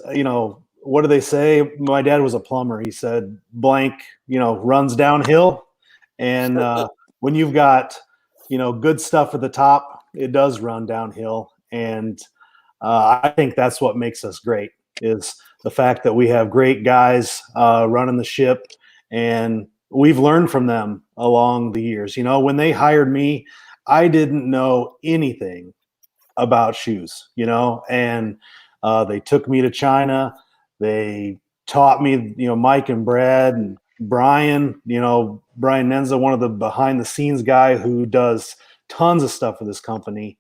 what do they say? My dad was a plumber. He said blank, runs downhill. And when you've got, good stuff at the top, it does run downhill. And I think that's what makes us great, is the fact that we have great guys running the ship, and we've learned from them along the years. When they hired me, I didn't know anything about shoes, and they took me to China. They taught me, Mike and Brad and Brian, Brian Nenza, one of the behind the scenes guy who does tons of stuff for this company.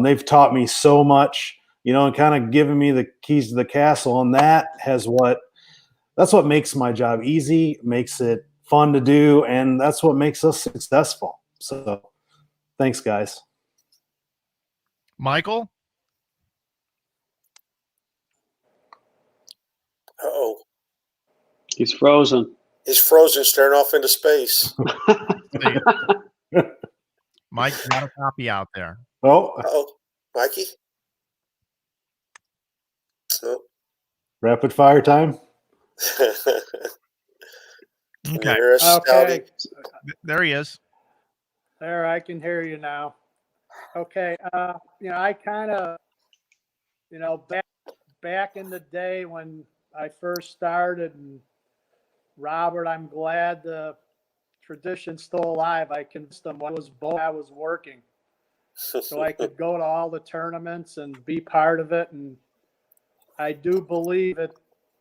They've taught me so much, and kind of given me the keys to the castle. And that's what makes my job easy, makes it fun to do. And that's what makes us successful. So thanks, guys. Michael? Uh-oh. He's frozen. He's frozen, staring off into space. Mike, got a copy out there. Oh, Mikey? Oh. Rapid fire time. Okay. Okay. There he is. There, I can hear you now. Okay. I kind of, back in the day when I first started, and Robert, I'm glad the tradition's still alive. I convinced them when I was working. So I could go to all the tournaments and be part of it. And I do believe that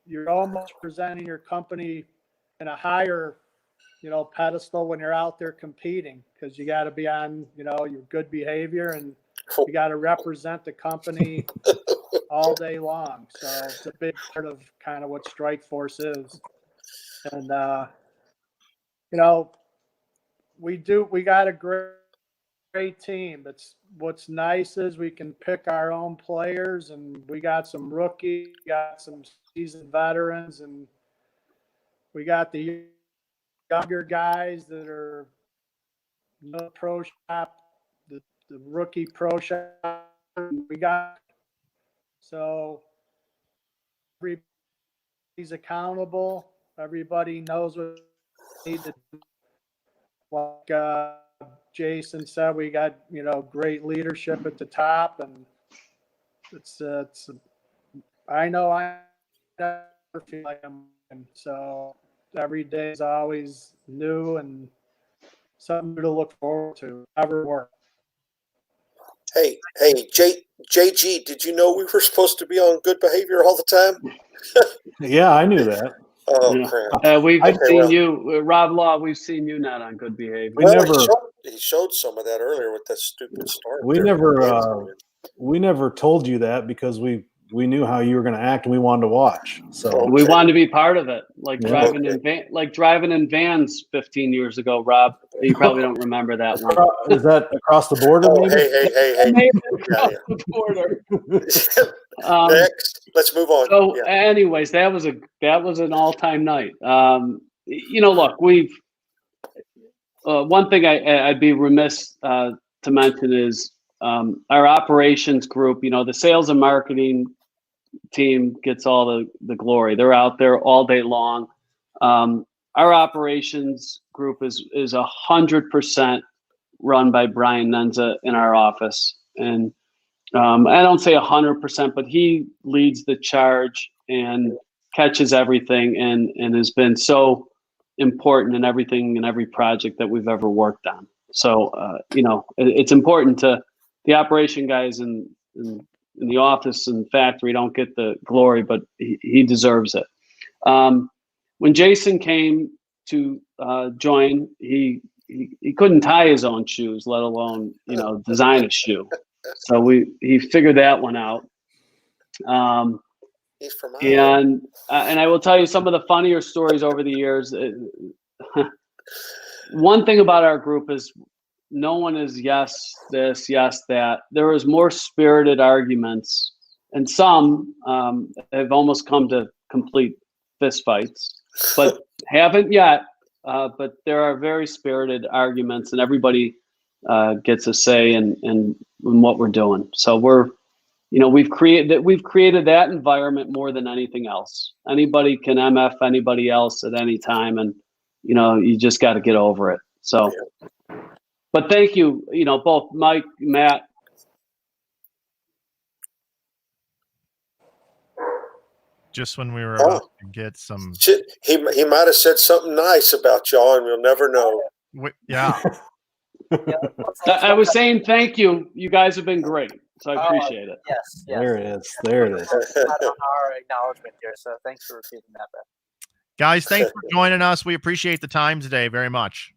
you're almost presenting your company in a higher, pedestal when you're out there competing, because you got to be on, your good behavior, and you got to represent the company all day long. So it's a big part of kind of what Strikeforce is. And, we got a great team. What's nice is we can pick our own players, and we got some rookies, got some seasoned veterans, and we got the younger guys that are pro shop, the rookie pro shop. We got, so everybody's accountable. Everybody knows what they need to do. Like Jason said, we got, great leadership at the top, and I know I never feel like I'm, so every day is always new and something to look forward to. Ever work. Hey, JG, did you know we were supposed to be on good behavior all the time? Yeah, I knew that. Oh, crap. We've Okay, seen well, you, Rob Law. We've seen you not on good behavior. He showed some of that earlier with that stupid start. We never told you that because we knew how you were going to act, and we wanted to watch. So we wanted to be part of it, like driving in vans 15 years ago. Rob, you probably don't remember that one. Is that across the border? Oh, maybe? hey. Across the border. Next, let's move on. So, anyways, that was an all-time night. Look, we've one thing I'd be remiss to mention is our operations group. The sales and marketing team gets all the glory. They're out there all day long. Our operations group is 100% run by Brian Nenza in our office, and I don't say 100%, but he leads the charge and catches everything, and has been so important in everything and every project that we've ever worked on. So it's important to the operation guys in the office and factory don't get the glory, but he deserves it. When Jason came to join, he couldn't tie his own shoes, let alone design a shoe. So he figured that one out. He's from and I will tell you some of the funnier stories over the years. One thing about our group is no one is yes this, yes that. There is more spirited arguments, and some have almost come to complete fistfights, but haven't yet. But there are very spirited arguments, and everybody gets a say in what we're doing. So we've created that environment more than anything else. Anybody can MF anybody else at any time, and you just got to get over it. So, but thank you, both Mike, Matt. Just when we were about to get some, he might have said something nice about y'all, and we'll never know. Yeah. I was saying thank you. You guys have been great, so I appreciate it. Yes. There it is. Our acknowledgement here, so thanks for repeating that, Beth. Guys, thanks for joining us. We appreciate the time today very much.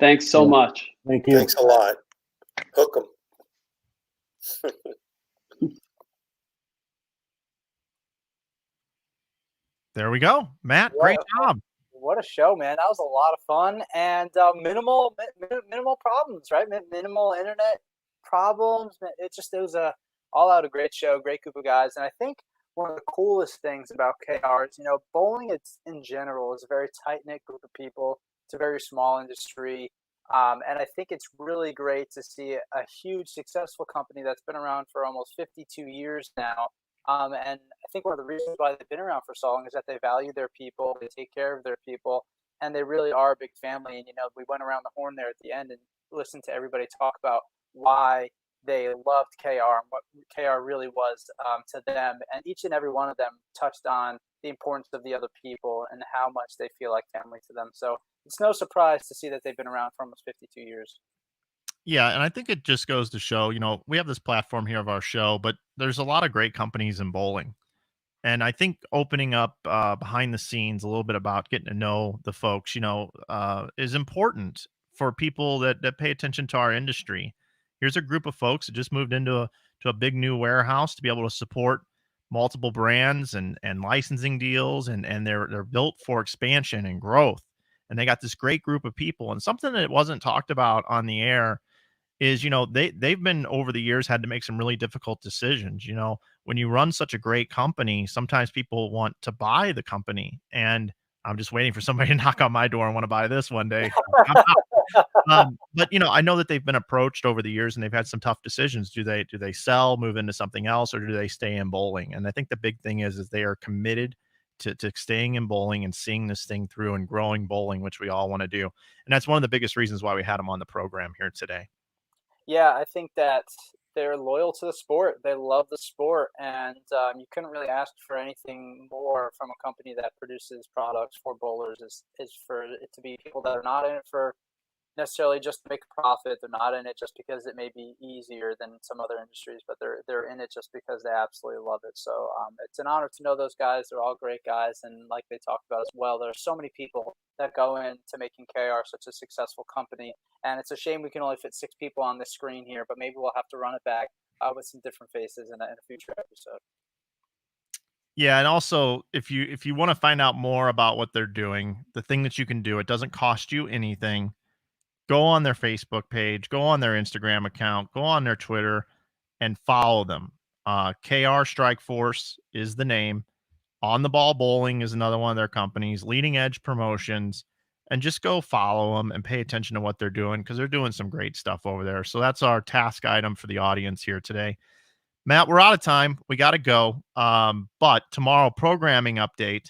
Thanks so much. Thank you. Thanks a lot. Hook 'em. There we go. Matt, great job. What a show, man. That was a lot of fun, and minimal problems, right? Minimal internet problems. It was all out a great show, great group of guys. And I think one of the coolest things about KR is, bowling in general is a very tight-knit group of people. It's a very small industry. And I think it's really great to see a huge successful company that's been around for almost 52 years now. And I think one of the reasons why they've been around for so long is that they value their people, they take care of their people, and they really are a big family. And, we went around the horn there at the end and listened to everybody talk about why they loved KR and what KR really was to them. And each and every one of them touched on the importance of the other people and how much they feel like family to them. So it's no surprise to see that they've been around for almost 52 years. Yeah, and I think it just goes to show, we have this platform here of our show, but there's a lot of great companies in bowling. And I think opening up behind the scenes a little bit about getting to know the folks, is important for people that pay attention to our industry. Here's a group of folks that just moved into a big new warehouse to be able to support multiple brands and licensing deals, and they're built for expansion and growth. And they got this great group of people. And something that wasn't talked about on the air is, they've been over the years had to make some really difficult decisions. When you run such a great company, sometimes people want to buy the company, and I'm just waiting for somebody to knock on my door and want to buy this one day. But I know that they've been approached over the years and they've had some tough decisions. Do they sell, move into something else, or do they stay in bowling? And I think the big thing is they are committed to staying in bowling and seeing this thing through and growing bowling, which we all want to do. And that's one of the biggest reasons why we had them on the program here today. Yeah, I think that they're loyal to the sport. They love the sport, and you couldn't really ask for anything more from a company that produces products for bowlers. Is for it to be people that are not in it for necessarily just to make a profit. They're not in it just because it may be easier than some other industries, but they're in it just because they absolutely love it. So it's an honor to know those guys. They're all great guys, and like they talked about as well, there are so many people that go into making KR such a successful company. And it's a shame we can only fit 6 people on this screen here, but maybe we'll have to run it back with some different faces in a future episode. Yeah, and also if you want to find out more about what they're doing, the thing that you can do, it doesn't cost you anything. Go on their Facebook page, go on their Instagram account, go on their Twitter, and follow them. KR Strikeforce is the name. On the Ball Bowling is another one of their companies. Leading Edge Promotions, and just go follow them and pay attention to what they're doing, because they're doing some great stuff over there. So that's our task item for the audience here today. Matt, we're out of time. We got to go. But tomorrow, programming update.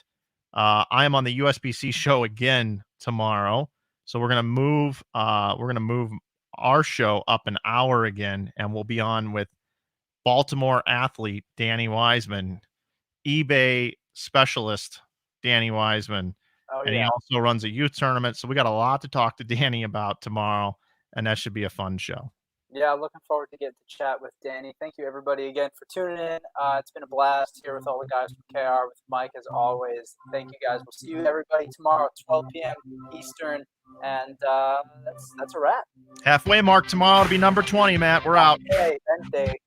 I am on the USBC show again tomorrow. So we're gonna move our show up an hour again, and we'll be on with Baltimore athlete Danny Wiseman, eBay specialist Danny Wiseman, and he also runs a youth tournament. So we got a lot to talk to Danny about tomorrow, and that should be a fun show. Yeah, looking forward to getting to chat with Danny. Thank you, everybody, again for tuning in. It's been a blast here with all the guys from KR, with Mike, as always. Thank you, guys. We'll see you, everybody, tomorrow at 12 p.m. Eastern, and that's a wrap. Halfway mark tomorrow to be number 20, Matt. We're out. Okay, Wednesday.